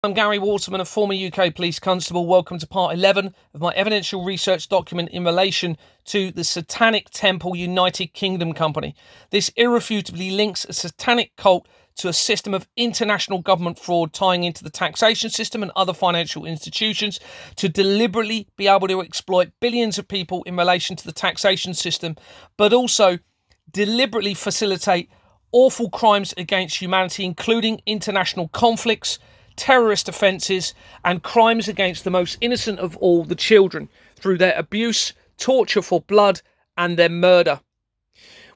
I'm Gary Waterman, a former UK police constable. Welcome to part 11 of my evidential research document in relation to the Satanic Temple United Kingdom Company. This irrefutably links a satanic cult to a system of international government fraud tying into the taxation system and other financial institutions to deliberately be able to exploit billions of people in relation to the taxation system, but also deliberately facilitate awful crimes against humanity, including international conflicts, terrorist offences and crimes against the most innocent of all, the children, through their abuse, torture for blood and their murder.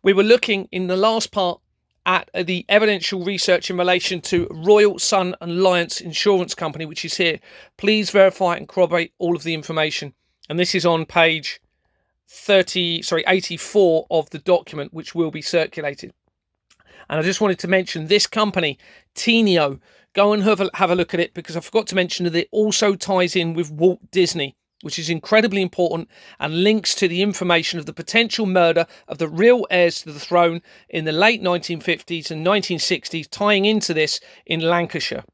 We were looking in the last part at the evidential research in relation to Royal Sun Alliance Insurance Company, which is here. Please verify and corroborate all of the information. And this is on page 84 of the document, which will be circulated. And I just wanted to mention this company, Teneo. Go and have a look at it, because I forgot to mention that it also ties in with Walt Disney, which is incredibly important and links to the information of the potential murder of the real heirs to the throne in the late 1950s and 1960s, tying into this in Lancashire.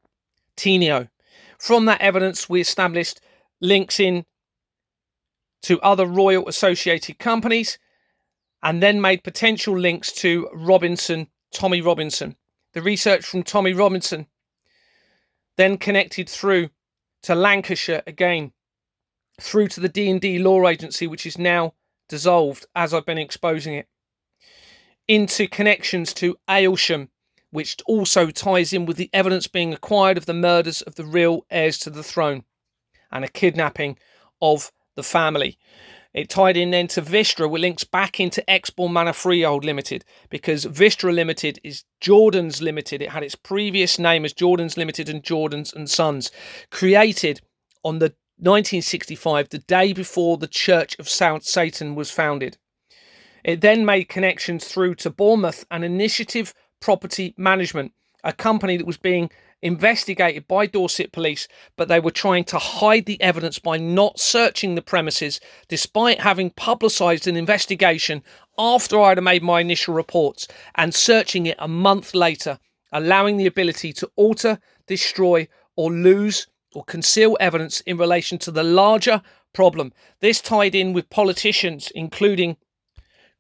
Teneo. From that evidence, we established links in to other royal associated companies and then made potential links to Tommy Robinson. The research from Tommy Robinson then connected through to Lancashire again, through to the D&D Law Agency, which is now dissolved as I've been exposing it, into connections to Aylsham, which also ties in with the evidence being acquired of the murders of the real heirs to the throne and a kidnapping of the family. It tied in then to Vistra, which links back into Exbourne Manor Freehold Limited, because Vistra Limited is Jordan's Limited. It had its previous name as Jordan's Limited and Jordan's and Sons, created on the 1965, the day before the Church of Satan was founded. It then made connections through to Bournemouth and Initiative Property Management, a company that was being investigated by Dorset Police, but they were trying to hide the evidence by not searching the premises, despite having publicised an investigation after I'd made my initial reports, and searching it a month later, allowing the ability to alter, destroy or lose or conceal evidence in relation to the larger problem. This tied in with politicians, including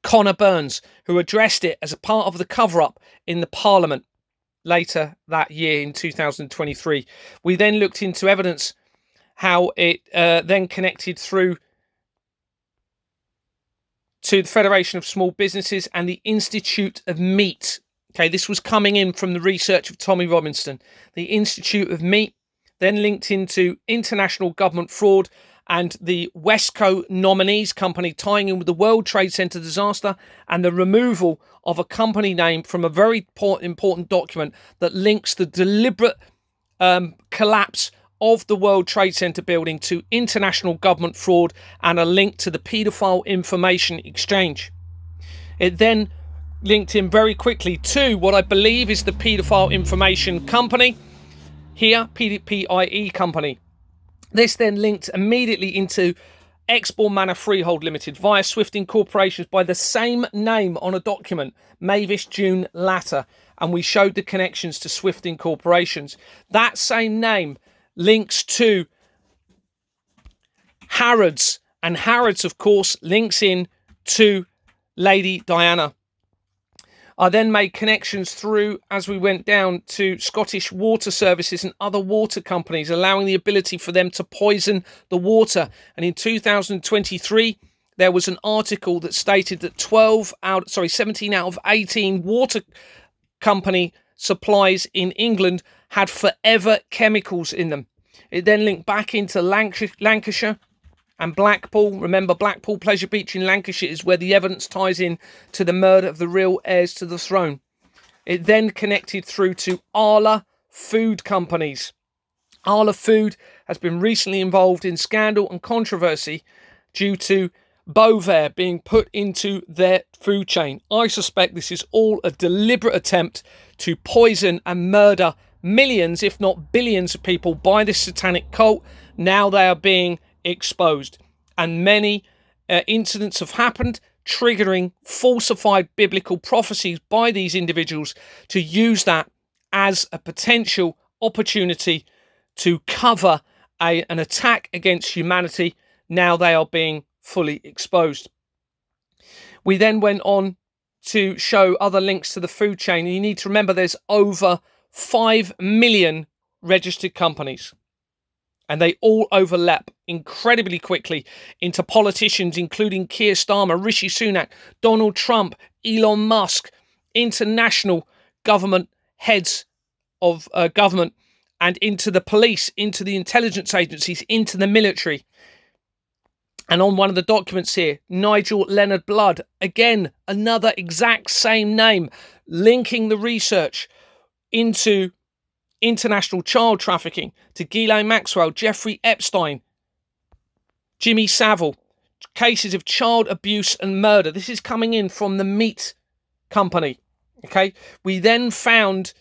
Connor Burns, who addressed it as a part of the cover-up in the Parliament later that year in 2023. We then looked into evidence, how it then connected through to the Federation of Small Businesses and the Institute of Meat. Okay, this was coming in from the research of Tommy Robinson. The Institute of Meat then linked into international government fraud and the Westco Nominees Company, tying in with the World Trade Center disaster and the removal of a company name from a very important document that links the deliberate collapse of the World Trade Center building to international government fraud and a link to the paedophile information exchange. It then linked in very quickly to what I believe is the paedophile information company here, PIE company. This then linked immediately into Exbourne Manor Freehold Limited via Swift Incorporations by the same name on a document, Mavis June Latter, and we showed the connections to Swift Incorporations. That same name links to Harrods, and Harrods, of course, links in to Lady Diana. I then made connections through, as we went down, to Scottish Water Services and other water companies, allowing the ability for them to poison the water. And in 2023, there was an article that stated that 17 out of 18 water company supplies in England had forever chemicals in them. It then linked back into Lancashire and Blackpool. Remember, Blackpool Pleasure Beach in Lancashire is where the evidence ties in to the murder of the real heirs to the throne. It then connected through to Arla Food Companies. Arla Food has been recently involved in scandal and controversy due to Bovaer being put into their food chain. I suspect this is all a deliberate attempt to poison and murder millions, if not billions of people by this satanic cult. Now they are being exposed, and many incidents have happened, triggering falsified biblical prophecies by these individuals to use that as a potential opportunity to cover an attack against humanity. Now they are being fully exposed. We then went on to show other links to the food chain. And you need to remember there's over 5 million registered companies. And they all overlap incredibly quickly into politicians, including Keir Starmer, Rishi Sunak, Donald Trump, Elon Musk, international government heads of government, and into the police, into the intelligence agencies, into the military. And on one of the documents here, Nigel Leonard Blood, again, another exact same name, linking the research into international child trafficking to Ghislaine Maxwell, Jeffrey Epstein, Jimmy Savile, cases of child abuse and murder. This is coming in from the meat company. Okay, we then found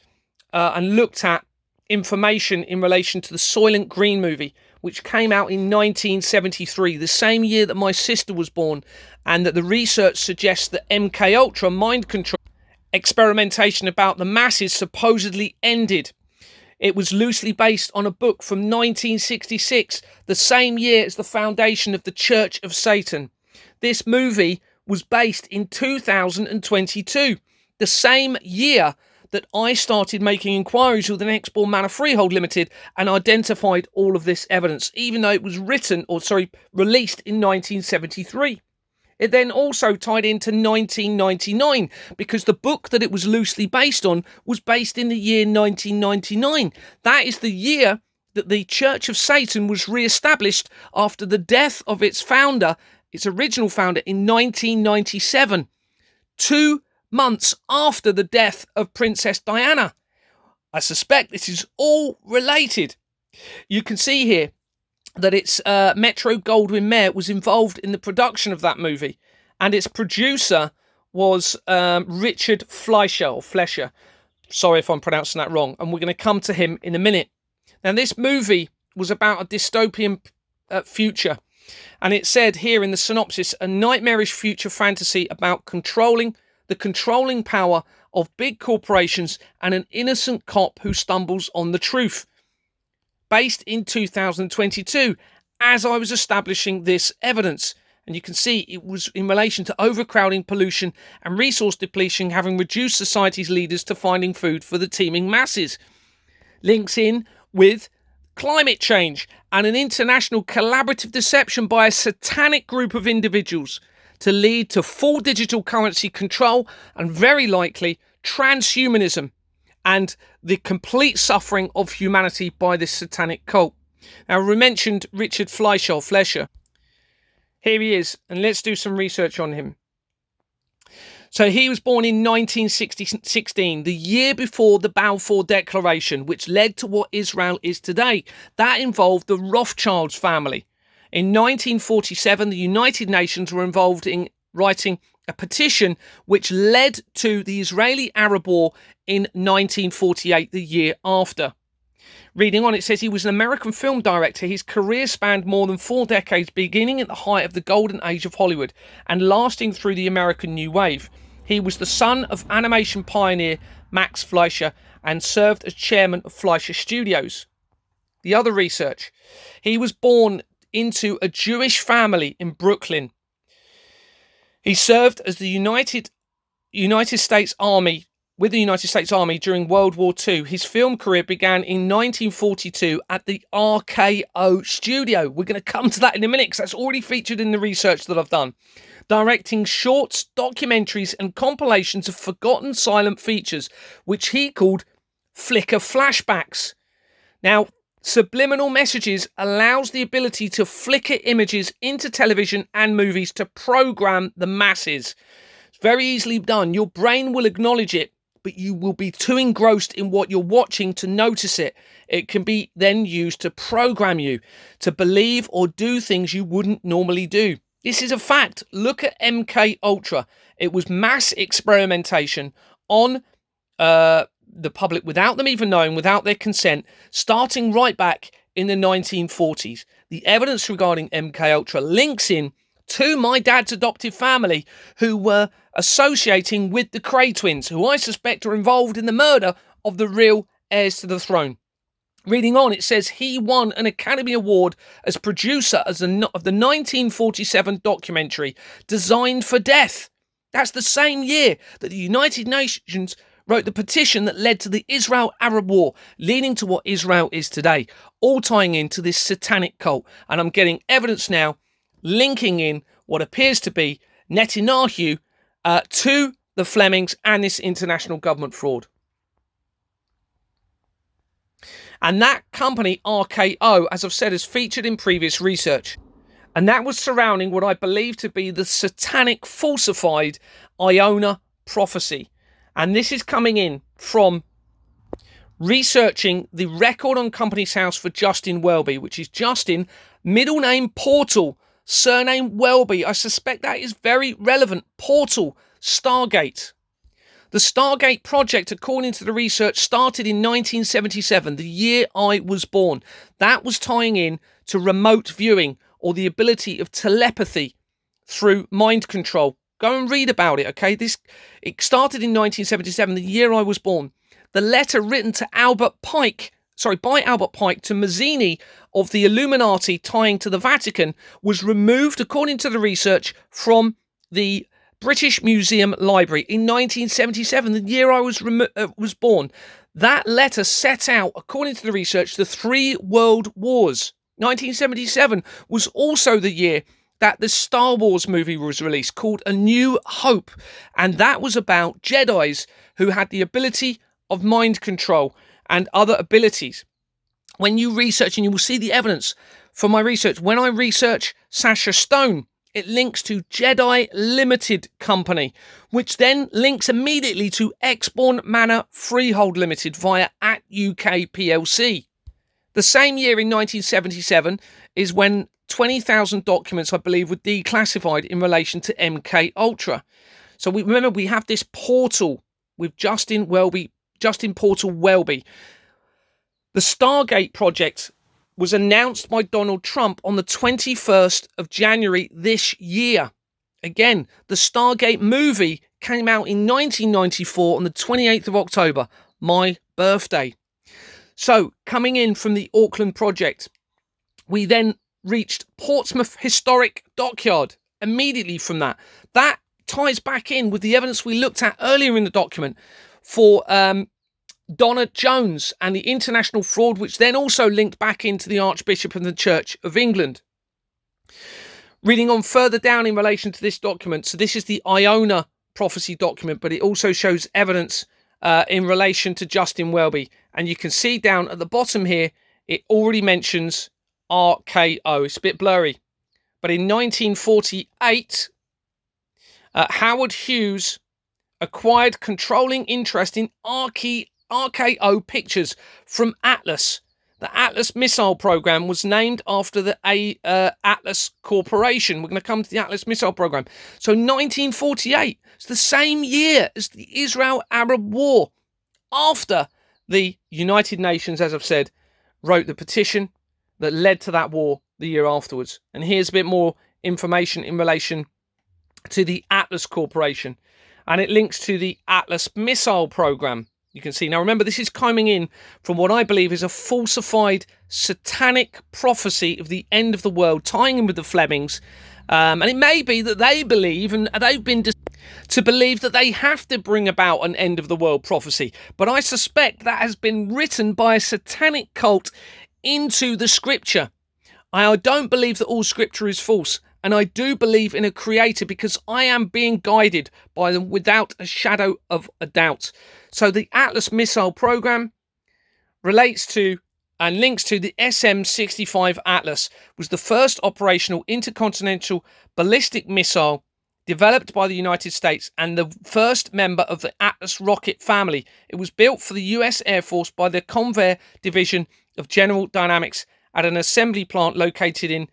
and looked at information in relation to the Soylent Green movie, which came out in 1973, the same year that my sister was born, and that the research suggests that MK Ultra mind control experimentation about the masses supposedly ended. It was loosely based on a book from 1966, the same year as the foundation of the Church of Satan. This movie was based in 2022, the same year that I started making inquiries with the Nextborn Manor Freehold Limited and identified all of this evidence, even though it was released in 1973. It then also tied into 1999 because the book that it was loosely based on was based in the year 1999. That is the year that the Church of Satan was re-established after the death of its founder, its original founder, in 1997. 2 months after the death of Princess Diana. I suspect this is all related. You can see here that its Metro-Goldwyn-Mayer was involved in the production of that movie, and its producer was Richard Fleischer. Sorry if I'm pronouncing that wrong, and we're going to come to him in a minute. Now, this movie was about a dystopian future, and it said here in the synopsis, a nightmarish future fantasy about the controlling power of big corporations and an innocent cop who stumbles on the truth. Based in 2022, as I was establishing this evidence. And you can see it was in relation to overcrowding, pollution and resource depletion having reduced society's leaders to finding food for the teeming masses. Links in with climate change and an international collaborative deception by a satanic group of individuals to lead to full digital currency control and very likely transhumanism and the complete suffering of humanity by this satanic cult. Now, we mentioned Richard Fleischer. Here he is, and let's do some research on him. So he was born in 1916, the year before the Balfour Declaration, which led to what Israel is today. That involved the Rothschilds family. In 1947, the United Nations were involved in writing a petition which led to the Israeli-Arab War in 1948, the year after. Reading on, it says he was an American film director. His career spanned more than 4 decades, beginning at the height of the golden age of Hollywood and lasting through the American New Wave. He was the son of animation pioneer Max Fleischer and served as chairman of Fleischer Studios. The other research, he was born into a Jewish family in Brooklyn. He served as the United States Army with the United States Army during World War II. His film career began in 1942 at the RKO studio. We're going to come to that in a minute because that's already featured in the research that I've done. Directing shorts, documentaries and compilations of forgotten silent features, which he called flicker flashbacks. Now, subliminal messages allows the ability to flicker images into television and movies to program the masses. It's very easily done. Your brain will acknowledge it, but you will be too engrossed in what you're watching to notice it. It can be then used to program you to believe or do things you wouldn't normally do. This is a fact. Look at MK Ultra. It was mass experimentation on the public without them even knowing, without their consent, starting right back in the 1940s. The evidence regarding MK Ultra links in to my dad's adoptive family who were associating with the Cray twins, who I suspect are involved in the murder of the real heirs to the throne. Reading on, it says he won an Academy Award as producer of the 1947 documentary Designed for Death. That's the same year that the United Nations wrote the petition that led to the Israel-Arab War, leading to what Israel is today, all tying into this satanic cult. And I'm getting evidence now linking in what appears to be Netanyahu to the Flemings and this international government fraud. And that company, RKO, as I've said, has featured in previous research. And that was surrounding what I believe to be the satanic falsified Iona prophecy. And this is coming in from researching the record on Companies House for Justin Welby, which is Justin, middle name Portal, surname Welby. I suspect that is very relevant. Portal, Stargate. The Stargate project, according to the research, started in 1977, the year I was born. That was tying in to remote viewing or the ability of telepathy through mind control. Go and read about it, okay? It started in 1977, the year I was born. The letter written to by Albert Pike to Mazzini of the Illuminati tying to the Vatican was removed, according to the research, from the British Museum Library in 1977, the year I was born. That letter set out, according to the research, the 3 world wars. 1977 was also the year that the Star Wars movie was released, called A New Hope. And that was about Jedis who had the ability of mind control and other abilities. When you research, and you will see the evidence from my research, when I research Sasha Stone, it links to Jedi Limited Company, which then links immediately to Exborn Manor Freehold Limited via @UK PLC. The same year in 1977 is when 20,000 documents, I believe, were declassified in relation to MK Ultra. So remember, we have this portal with Justin Portal Welby. The Stargate project was announced by Donald Trump on the 21st of January this year. Again, the Stargate movie came out in 1994 on the 28th of October, my birthday. So, coming in from the Auckland project, we then reached Portsmouth Historic Dockyard immediately from that. That ties back in with the evidence we looked at earlier in the document for Donna Jones and the international fraud, which then also linked back into the Archbishop and the Church of England. Reading on further down in relation to this document, so this is the Iona prophecy document, but it also shows evidence in relation to Justin Welby. And you can see down at the bottom here, it already mentions RKO. It's a bit blurry. But in 1948, Howard Hughes acquired controlling interest in RKO Pictures from Atlas. The Atlas missile program was named after the Atlas Corporation. We're going to come to the Atlas missile program. So 1948, it's the same year as the Israel-Arab War, after the United Nations, as I've said, wrote the petition that led to that war the year afterwards. And here's a bit more information in relation to the Atlas Corporation. And it links to the Atlas missile program. You can see. Now, remember, this is coming in from what I believe is a falsified satanic prophecy of the end of the world, tying in with the Flemings. And it may be that they believe, and they've been to believe that they have to bring about an end of the world prophecy. But I suspect that has been written by a satanic cult into the scripture. I don't believe that all scripture is false. And I do believe in a creator, because I am being guided by them without a shadow of a doubt. So the Atlas missile program relates to and links to the SM-65 Atlas, was the first operational intercontinental ballistic missile developed by the United States and the first member of the Atlas rocket family. It was built for the US Air Force by the Convair Division of General Dynamics at an assembly plant located in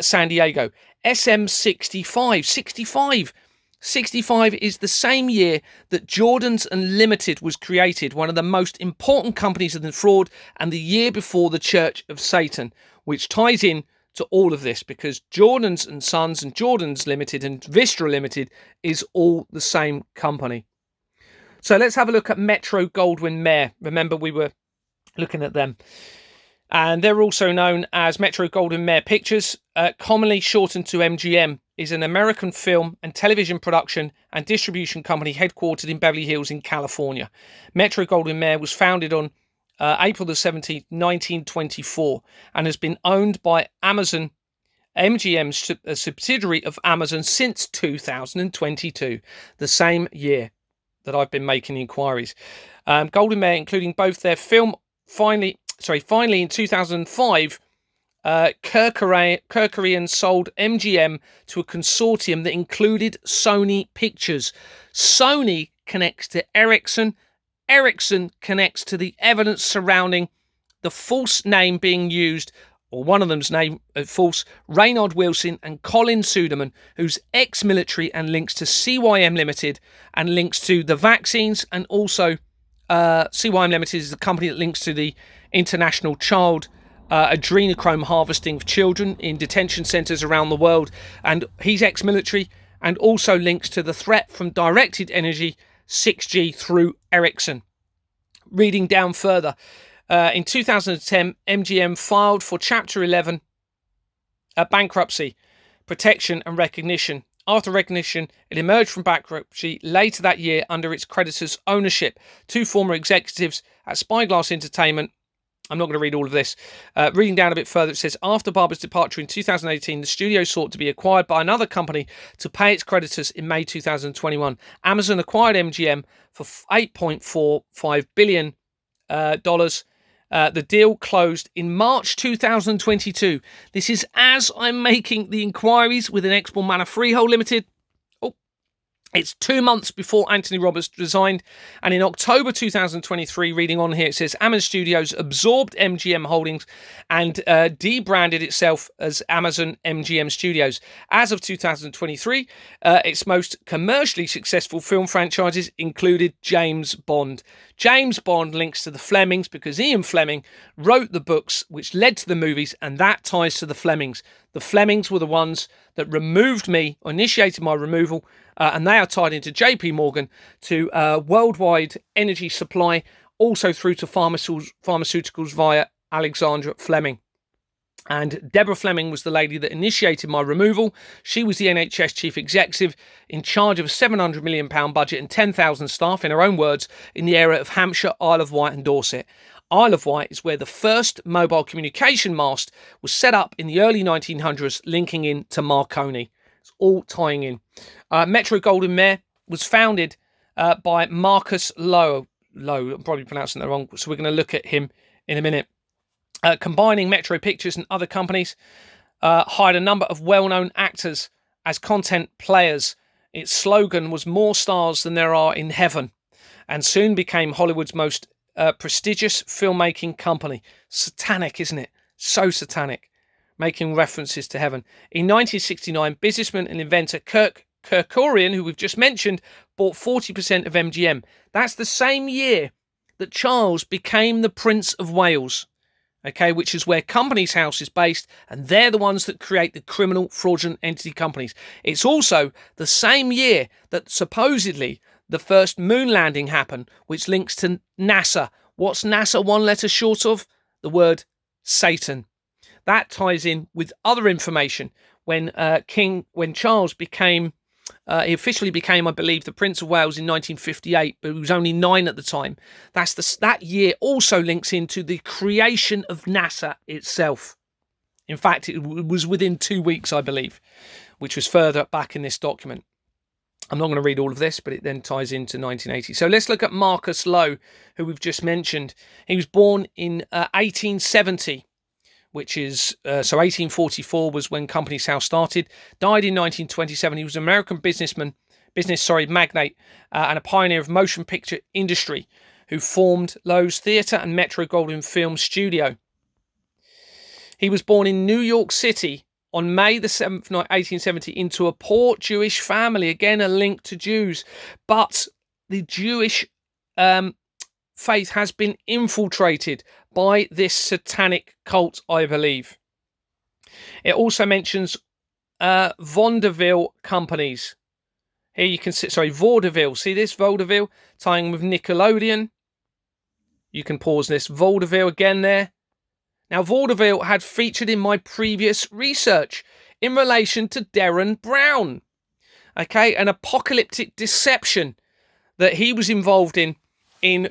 San Diego. SM-65. 65 is the same year that Jordan's Unlimited was created, one of the most important companies in the fraud, and the year before the Church of Satan, which ties in to all of this, because Jordan's and Sons and Jordan's Limited and Vistra Limited is all the same company. So let's have a look at Metro Goldwyn Mayer. Remember, we were looking at them. And they're also known as Metro-Goldwyn-Mayer Pictures, commonly shortened to MGM, is an American film and television production and distribution company headquartered in Beverly Hills in California. Metro-Goldwyn-Mayer was founded on April the 17th, 1924, and has been owned by Amazon, MGM, a subsidiary of Amazon, since 2022, the same year that I've been making inquiries. Goldwyn-Mayer, including both their film, finally in 2005, Kerkorian sold MGM to a consortium that included Sony Pictures. Sony connects to Ericsson. Ericsson connects to the evidence surrounding the false name being used, or one of them's name false, Reynard Wilson and Colin Suderman, who's ex-military and links to CYM Limited and links to the vaccines, and also CYM Limited is the company that links to the International Child Adrenochrome Harvesting of Children in detention centres around the world, and he's ex-military and also links to the threat from directed energy 6G through Ericsson. Reading down further, in 2010, MGM filed for Chapter 11 bankruptcy, protection and recognition. After recognition, it emerged from bankruptcy later that year under its creditors' ownership. Two former executives at Spyglass Entertainment. I'm not going to read all of this. Reading down a bit further, it says, after Barber's departure in 2018, the studio sought to be acquired by another company to pay its creditors in May 2021. Amazon acquired MGM for $8.45 billion. The deal closed in March 2022. This is as I'm making the inquiries with an Exporn Manor Freehold Limited. It's 2 months before Anthony Roberts resigned, and in October 2023, reading on here, it says Amazon Studios absorbed MGM Holdings and debranded itself as Amazon MGM Studios. As of 2023, its most commercially successful film franchises included James Bond. James Bond links to the Flemings because Ian Fleming wrote the books which led to the movies, and that ties to the Flemings. The Flemings were the ones that removed me, or initiated my removal, and they are tied into JP Morgan, to worldwide energy supply, also through to pharmaceuticals via Alexandra Fleming. And Deborah Fleming was the lady that initiated my removal. She was the NHS chief executive in charge of a £700 million budget and 10,000 staff, in her own words, in the area of Hampshire, Isle of Wight and Dorset. Isle of Wight is where the first mobile communication mast was set up in the early 1900s, linking in to Marconi. It's all tying in. Metro-Goldwyn-Mayer was founded by Marcus Lowe. I'm probably pronouncing that wrong, so we're going to look at him in a minute. Combining Metro Pictures and other companies, hired a number of well-known actors as content players. Its slogan was "More stars than there are in heaven," and soon became Hollywood's most prestigious filmmaking company. Satanic, isn't it? So satanic. Making references to heaven. In 1969, businessman and inventor Kerkorian, who we've just mentioned, bought 40% of MGM. That's the same year that Charles became the Prince of Wales, okay, which is where Companies House is based, and they're the ones that create the criminal fraudulent entity companies. It's also the same year that supposedly the first moon landing happened, which links to NASA. What's NASA one letter short of? The word Satan. That ties in with other information. When Charles became, he officially became, I believe, the Prince of Wales in 1958, but he was only 9 at the time. That year also links into the creation of NASA itself. In fact, it was within 2 weeks, I believe, which was further back in this document. I'm not going to read all of this, but it then ties into 1980. So let's look at Marcus Lowe, who we've just mentioned. He was born in 1870. Which is, 1844 was when Companies House started. Died in 1927. He was an American magnate, and a pioneer of motion picture industry, who formed Lowe's Theatre and Metro-Goldwyn Film Studio. He was born in New York City on May the 7th, 1870, into a poor Jewish family. Again, a link to Jews. But the Jewish faith has been infiltrated by this satanic cult, I believe. It also mentions Vaudeville companies. Here you can see, Vaudeville. See this? Vaudeville, tying with Nickelodeon. You can pause this. Vaudeville again there. Now, vaudeville had featured in my previous research in relation to Derren Brown, okay, an apocalyptic deception that he was involved in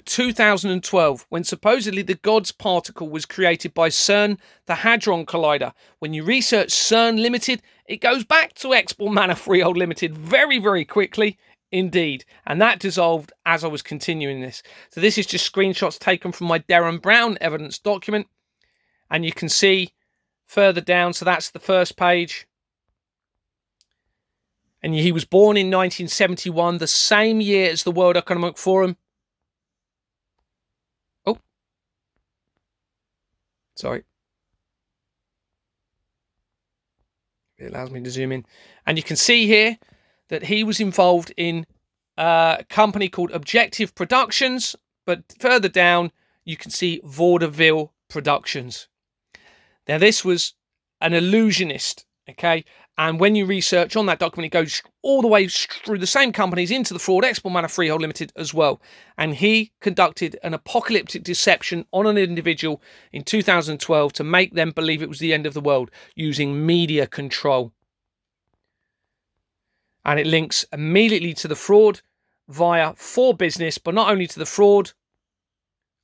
2012, when supposedly the God's particle was created by CERN, the Hadron Collider. When you research CERN Limited, it goes back to Export Manor Freehold Limited very, very quickly indeed. And that dissolved as I was continuing this. So this is just screenshots taken from my Derren Brown evidence document. And you can see further down, so that's the first page. And he was born in 1971, the same year as the World Economic Forum. Oh. Sorry. It allows me to zoom in. And you can see here that he was involved in a company called Objective Productions. But further down, you can see Vaudeville Productions. Now, this was an illusionist, okay? And when you research on that document, it goes all the way through the same companies into the fraud, Export Manor Freehold Limited as well. And he conducted an apocalyptic deception on an individual in 2012 to make them believe it was the end of the world using media control. And it links immediately to the fraud via for business, but not only to the fraud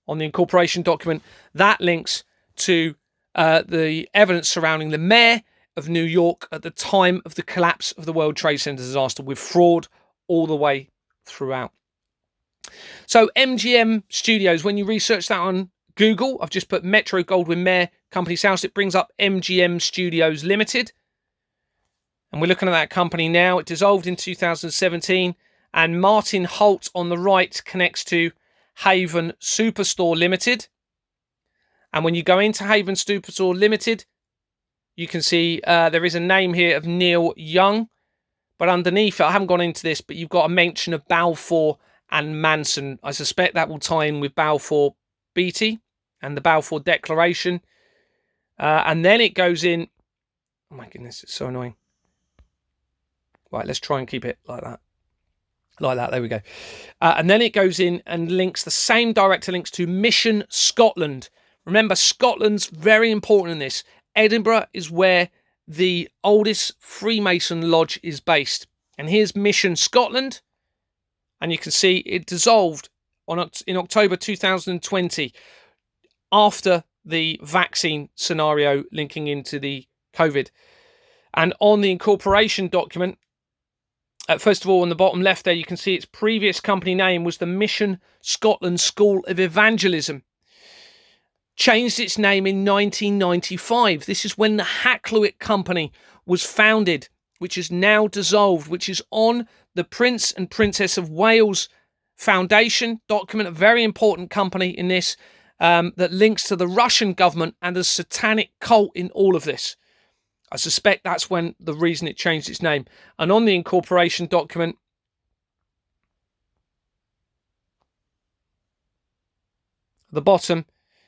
on the incorporation document, that links to the evidence surrounding the mayor of New York at the time of the collapse of the World Trade Center disaster, with fraud all the way throughout. So MGM Studios, when you research that on Google, I've just put Metro Goldwyn Mayer Company's House, it brings up MGM Studios Limited. And we're looking at that company now. It dissolved in 2017. And Martin Holt on the right connects to Haven Superstore Limited. And when you go into Haven Superstore Limited, you can see there is a name here of Neil Young. But underneath it, I haven't gone into this, but you've got a mention of Balfour and Manson. I suspect that will tie in with Balfour Beatty and the Balfour Declaration. And then it goes in. Oh my goodness, it's so annoying. Right, let's try and keep it like that. Like that, there we go. And then it goes in and links, the same director links to Mission Scotland. Remember, Scotland's very important in this. Edinburgh is where the oldest Freemason lodge is based. And here's Mission Scotland. And you can see it dissolved in October 2020 after the vaccine scenario linking into the COVID. And on the incorporation document, first of all, on the bottom left there, you can see its previous company name was the Mission Scotland School of Evangelism. Changed its name in 1995. This is when the Hakluyt Company was founded, which is now dissolved, which is on the Prince and Princess of Wales Foundation document, a very important company in this, that links to the Russian government and the Satanic cult in all of this. I suspect that's when the reason it changed its name. And on the incorporation document, at the bottom,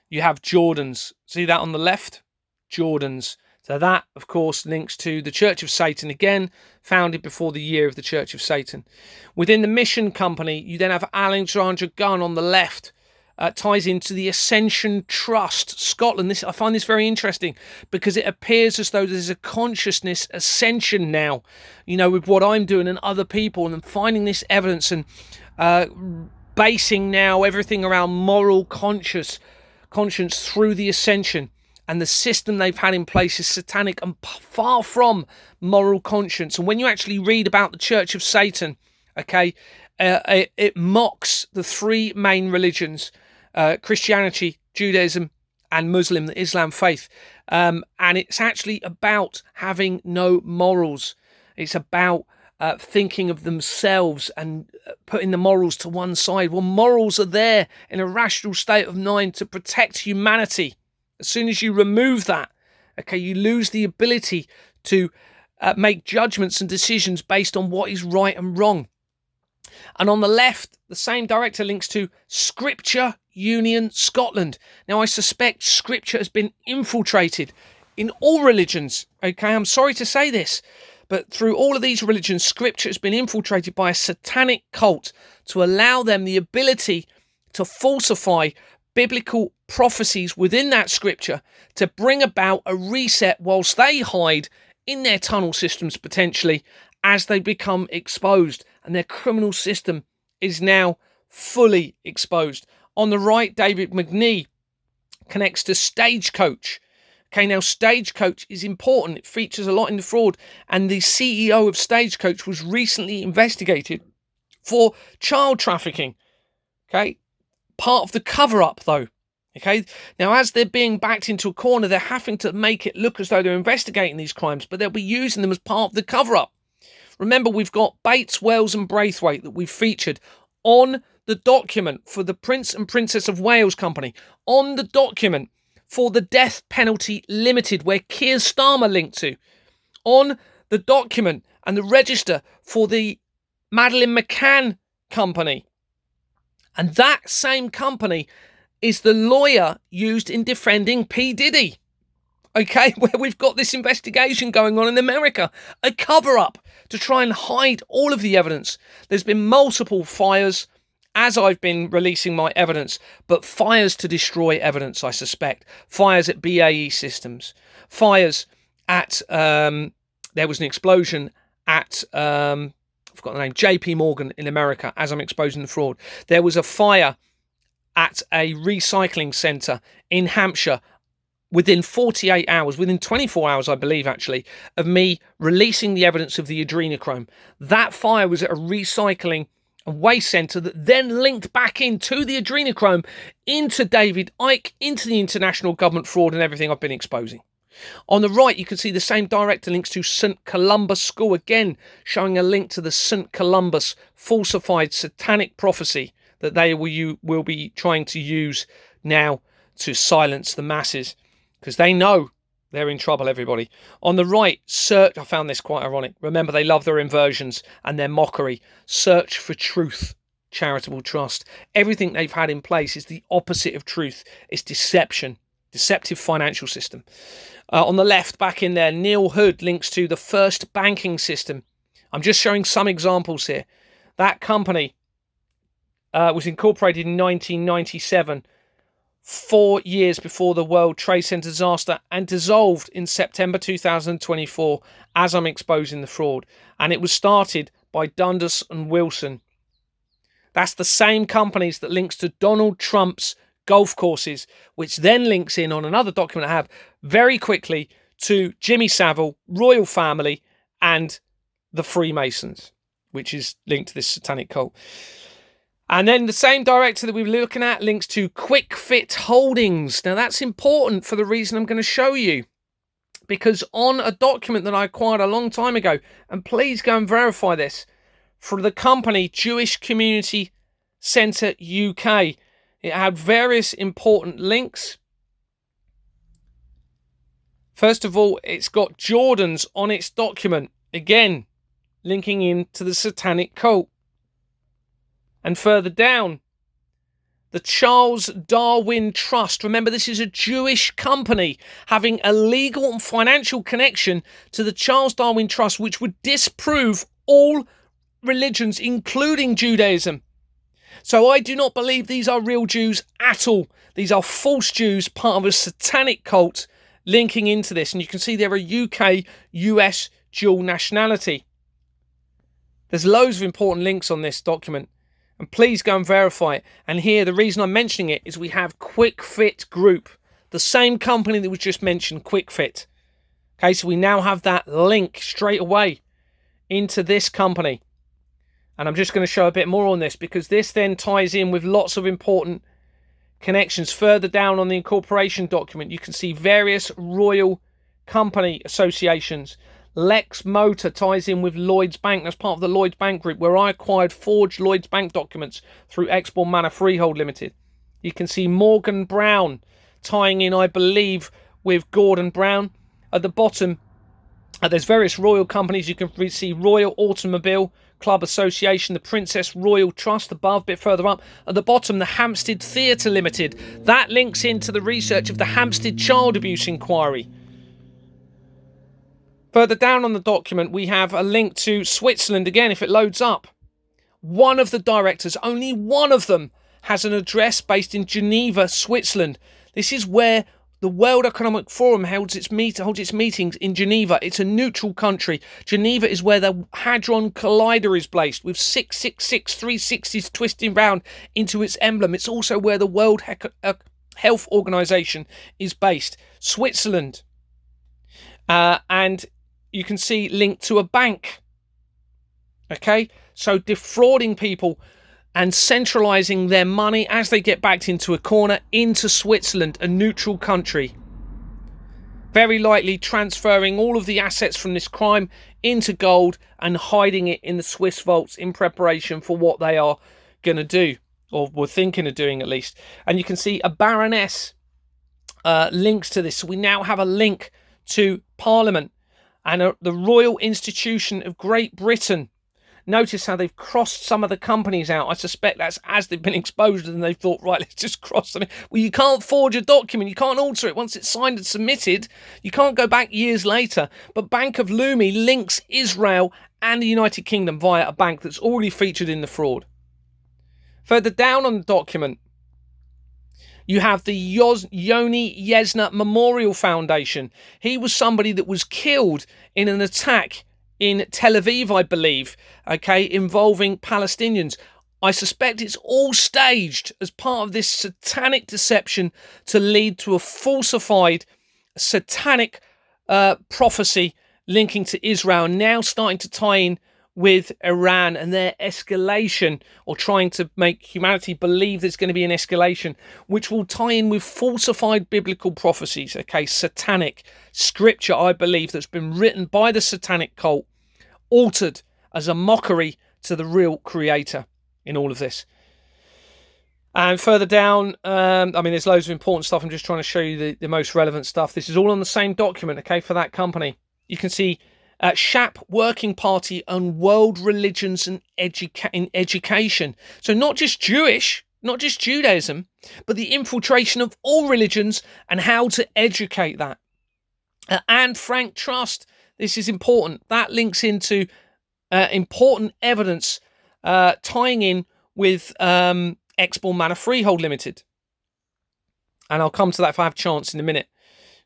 you have Jordan's. See that on the left? Jordan's. So that, of course, links to the Church of Satan, again, founded before the year of the Church of Satan. Within the Mission Company, you then have Alexandra Gunn on the left. Ties into the Ascension Trust, Scotland. I find this very interesting because it appears as though there's a consciousness ascension now, you know, with what I'm doing and other people, and finding this evidence and basing now everything around moral conscience through the ascension. And the system they've had in place is satanic and far from moral conscience. And when you actually read about the Church of Satan, okay, it mocks the three main religions, Christianity, Judaism, and Muslim, the Islam faith. And it's actually about having no morals. It's about thinking of themselves and putting the morals to one side. Well, morals are there in a rational state of mind to protect humanity. As soon as you remove that, okay, you lose the ability to make judgments and decisions based on what is right and wrong. And on the left, the same director links to Scripture Union Scotland. Now, I suspect Scripture has been infiltrated in all religions. Okay, I'm sorry to say this, but through all of these religions, Scripture has been infiltrated by a satanic cult to allow them the ability to falsify biblical prophecies within that scripture to bring about a reset whilst they hide in their tunnel systems potentially as they become exposed, and their criminal system is now fully exposed. On the right, David McNee connects to Stagecoach. Okay, now Stagecoach is important. It features a lot in the fraud, and the CEO of Stagecoach was recently investigated for child trafficking. Okay, part of the cover-up though. Okay, now as they're being backed into a corner, they're having to make it look as though they're investigating these crimes, but they'll be using them as part of the cover-up. Remember, we've got Bates, Wells and Braithwaite that we've featured on the document for the Prince and Princess of Wales Company, on the document for the Death Penalty Limited, where Keir Starmer linked to, on the document and the register for the Madeleine McCann Company. And that same company is the lawyer used in defending P. Diddy. Okay, where we've got this investigation going on in America, a cover-up to try and hide all of the evidence. There's been multiple fires as I've been releasing my evidence, but fires to destroy evidence, I suspect. Fires at BAE Systems. Fires at, there was an explosion at, I've forgotten the name, JP Morgan in America, as I'm exposing the fraud. There was a fire at a recycling centre in Hampshire within 48 hours, within 24 hours, I believe, actually, of me releasing the evidence of the adrenochrome. That fire was at a recycling and waste centre that then linked back into the adrenochrome, into David Icke, into the international government fraud and everything I've been exposing. On the right, you can see the same director links to St. Columba's School, again, showing a link to the St. Columba's falsified satanic prophecy that they will be trying to use now to silence the masses, because they know they're in trouble, everybody. On the right, search, I found this quite ironic. Remember, they love their inversions and their mockery. Search for Truth Charitable Trust. Everything they've had in place is the opposite of truth. It's deception, deceptive financial system. On the left, back in there, Neil Hood links to the First Banking System. I'm just showing some examples here. That company was incorporated in 1997, 4 years before the World Trade Center disaster, and dissolved in September 2024 as I'm exposing the fraud. And it was started by Dundas and Wilson. That's the same companies that links to Donald Trump's golf courses, which then links in on another document I have very quickly to Jimmy Savile, royal family, and the Freemasons, which is linked to this satanic cult. And then the same director that we were looking at links to Quick Fit Holdings. Now that's important for the reason I'm going to show you, because on a document that I acquired a long time ago, and please go and verify this, for the company Jewish Community Centre UK, it had various important links. First of all, it's got Jordan's on its document, again, linking in to the satanic cult. And further down, the Charles Darwin Trust. Remember, this is a Jewish company having a legal and financial connection to the Charles Darwin Trust, which would disprove all religions, including Judaism. So I do not believe these are real Jews at all. These are false Jews, part of a satanic cult linking into this. And you can see they're a UK-US dual nationality. There's loads of important links on this document. And please go and verify it. And here, the reason I'm mentioning it is we have Quick Fit Group, the same company that was just mentioned, Quick Fit. Okay, so we now have that link straight away into this company. And I'm just going to show a bit more on this, because this then ties in with lots of important connections. Further down on the incorporation document, you can see various royal company associations. Lex Motor ties in with Lloyds Bank. That's part of the Lloyds Bank group, where I acquired forged Lloyds Bank documents through Exbourne Manor Freehold Limited. You can see Morgan Brown tying in, I believe, with Gordon Brown. At the bottom, there's various royal companies. You can see Royal Automobile Club Association, the Princess Royal Trust above, a bit further up. At the bottom, the Hampstead Theatre Limited. That links into the research of the Hampstead Child Abuse Inquiry. Further down on the document, we have a link to Switzerland, again, if it loads up. One of the directors, only one of them, has an address based in Geneva, Switzerland. This is where the World Economic Forum holds its meetings in Geneva. It's a neutral country. Geneva is where the Hadron Collider is placed, with 666 360s twisting round into its emblem. It's also where the World Health Organization is based. Switzerland. And you can see linked to a bank. Okay, so defrauding people and centralising their money as they get backed into a corner into Switzerland, a neutral country. Very likely transferring all of the assets from this crime into gold and hiding it in the Swiss vaults in preparation for what they are going to do, or were thinking of doing at least. And you can see a baroness links to this. So we now have a link to Parliament and the Royal Institution of Great Britain. Notice how they've crossed some of the companies out. I suspect that's as they've been exposed and they've thought, right, let's just cross them. Well, you can't forge a document. You can't alter it. Once it's signed and submitted, you can't go back years later. But Bank of Lumi links Israel and the United Kingdom via a bank that's already featured in the fraud. Further down on the document, you have the Yoni Yezna Memorial Foundation. He was somebody that was killed in an attack in Tel Aviv, I believe, okay, involving Palestinians. I suspect it's all staged as part of this satanic deception to lead to a falsified satanic prophecy linking to Israel, now starting to tie in with Iran and their escalation, or trying to make humanity believe there's going to be an escalation, which will tie in with falsified biblical prophecies, okay, satanic scripture, I believe, that's been written by the satanic cult, altered as a mockery to the real creator in all of this. And further down, I mean, there's loads of important stuff. I'm just trying to show you the most relevant stuff. This is all on the same document, okay, for that company. You can see SHAP Working Party on World Religions and Education. So not just Jewish, not just Judaism, but the infiltration of all religions and how to educate that. Anne Frank Trust. This is important. That links into important evidence tying in with Exborn Manor Freehold Limited. And I'll come to that if I have a chance in a minute.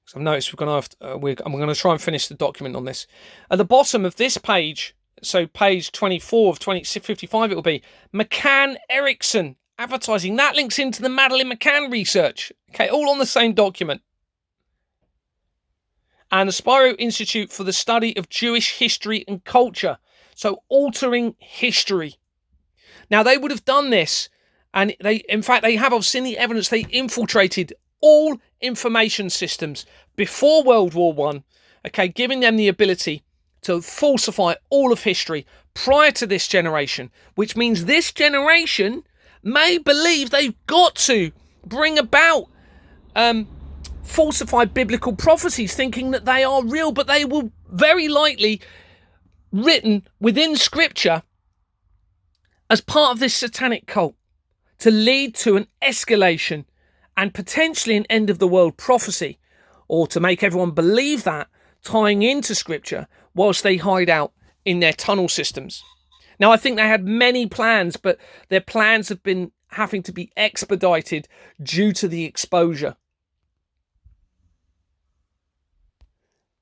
Because I've noticed I'm going to try and finish the document on this. At the bottom of this page, so page 24 of 2055 it will be, McCann Erickson advertising. That links into the Madeleine McCann research. Okay, all on the same document. And the Spiro Institute for the Study of Jewish History and Culture. So altering history. Now, they would have done this, and they have, I've seen the evidence, they infiltrated all information systems before World War One, okay, giving them the ability to falsify all of history prior to this generation, which means this generation may believe they've got to bring about falsified biblical prophecies, thinking that they are real, but they will very likely written within scripture as part of this satanic cult to lead to an escalation and potentially an end of the world prophecy, or to make everyone believe that, tying into scripture whilst they hide out in their tunnel systems. Now, I think they had many plans, but their plans have been having to be expedited due to the exposure.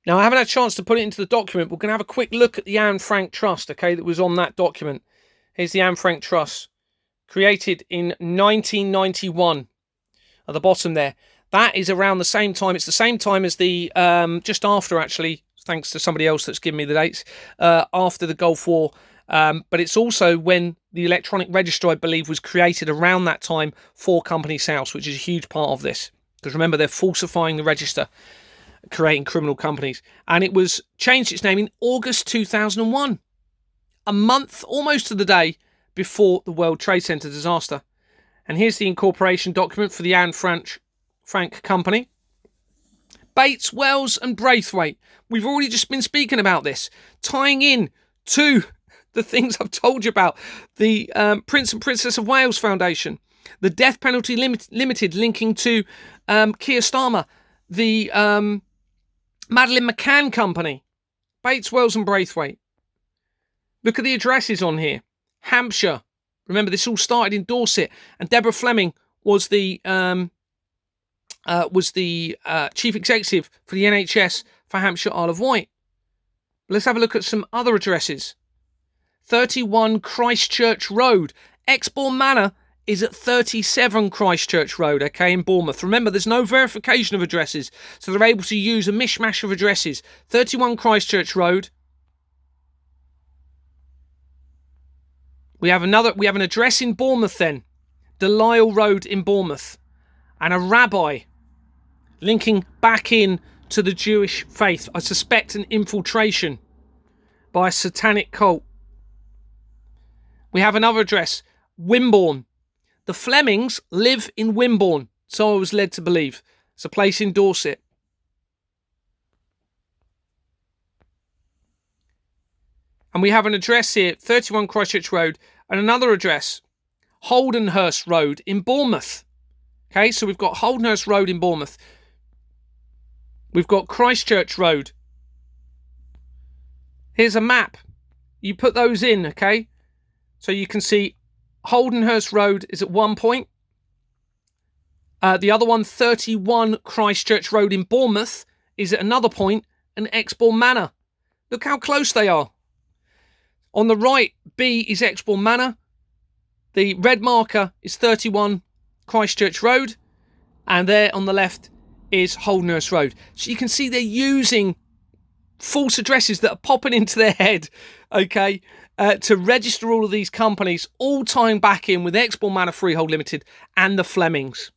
Now, I haven't had a chance to put it into the document. We're going to have a quick look at the Anne Frank Trust, okay, that was on that document. Here's the Anne Frank Trust, created in 1991, at the bottom there. That is around the same time. It's the same time as the, just after, actually, thanks to somebody else that's given me the dates, after the Gulf War. But it's also when the electronic register, I believe, was created around that time for Companies House, which is a huge part of this. Because remember, they're falsifying the register, creating criminal companies. And it was changed its name in August 2001, a month almost to the day before the World Trade Center disaster. And here's the incorporation document for the Anne Frank Company. Bates, Wells and Braithwaite. We've already just been speaking about this, tying in to the things I've told you about. The Prince and Princess of Wales Foundation, the Death Penalty Limited linking to Keir Starmer, the Madeleine McCann Company, Bates, Wells and Braithwaite. Look at the addresses on here. Hampshire, Remember, this all started in Dorset, and Deborah Fleming was the chief executive for the NHS for Hampshire Isle of Wight. Let's have a look at some other addresses. 31 Christchurch Road. Exbourne Manor is at 37 Christchurch Road, okay, in Bournemouth. Remember, there's no verification of addresses, so they're able to use a mishmash of addresses. 31 Christchurch Road. We have an address in Bournemouth then. Delisle Road in Bournemouth. And a rabbi linking back in to the Jewish faith. I suspect an infiltration by a satanic cult. We have another address, Wimborne. The Flemings live in Wimborne, so I was led to believe. It's a place in Dorset. And we have an address here, 31 Christchurch Road, and another address, Holdenhurst Road in Bournemouth. Okay, so we've got Holdenhurst Road in Bournemouth. We've got Christchurch Road. Here's a map. You put those in, okay? So you can see Holdenhurst Road is at one point. The other one, 31 Christchurch Road in Bournemouth, is at another point, and Exbourne Manor. Look how close they are. On the right, B is Exbourne Manor. The red marker is 31 Christchurch Road. And there on the left is Holdenhurst Road. So you can see they're using false addresses that are popping into their head, okay, to register all of these companies, all tying back in with Exbourne Manor Freehold Limited and the Flemings.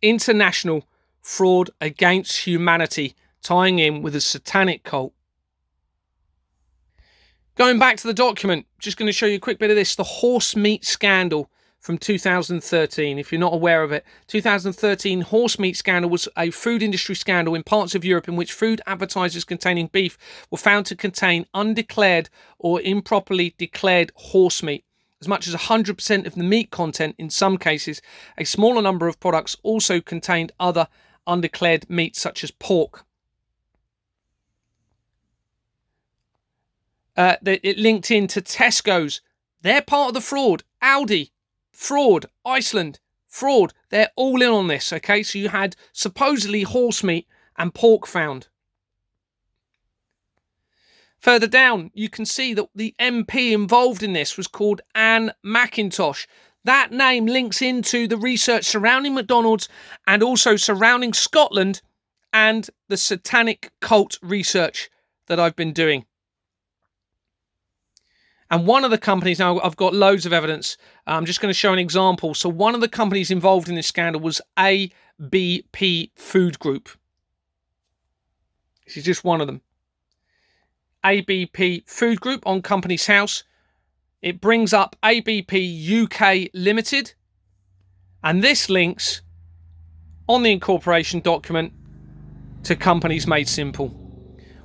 International fraud against humanity, tying in with a satanic cult. Going back to the document, just going to show you a quick bit of this. The horse meat scandal from 2013. If you're not aware of it, 2013 horse meat scandal was a food industry scandal in parts of Europe in which food advertisers containing beef were found to contain undeclared or improperly declared horse meat. As much as 100% of the meat content in some cases. A smaller number of products also contained other undeclared meats such as pork. It linked into Tesco's. They're part of the fraud. Aldi, fraud. Iceland, fraud. They're all in on this, okay? So you had supposedly horse meat and pork found. Further down, you can see that the MP involved in this was called Anne McIntosh. That name links into the research surrounding McDonald's and also surrounding Scotland and the satanic cult research that I've been doing. And one of the companies, now I've got loads of evidence, I'm just going to show an example. So one of the companies involved in this scandal was ABP Food Group. This is just one of them. ABP Food Group on Companies House. It brings up ABP UK Limited. And this links on the incorporation document to Companies Made Simple,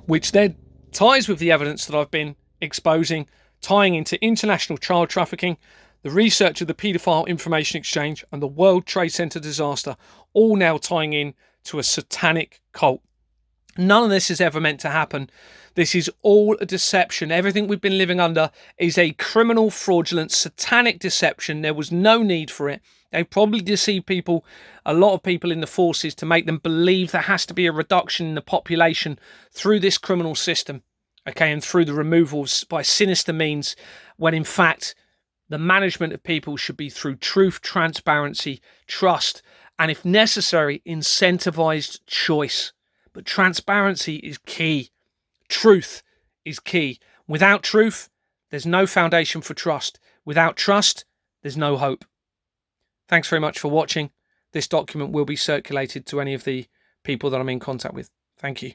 which then ties with the evidence that I've been exposing, tying into international child trafficking, the research of the paedophile information exchange, and the World Trade Center disaster, all now tying in to a satanic cult. None of this is ever meant to happen. This is all a deception. Everything we've been living under is a criminal, fraudulent, satanic deception. There was no need for it. They probably deceived people, a lot of people in the forces, to make them believe there has to be a reduction in the population through this criminal system, okay, and through the removals by sinister means, when in fact the management of people should be through truth, transparency, trust, and if necessary, incentivized choice. But transparency is key. Truth is key. Without truth, there's no foundation for trust. Without trust, there's no hope. Thanks very much for watching. This document will be circulated to any of the people that I'm in contact with. Thank you.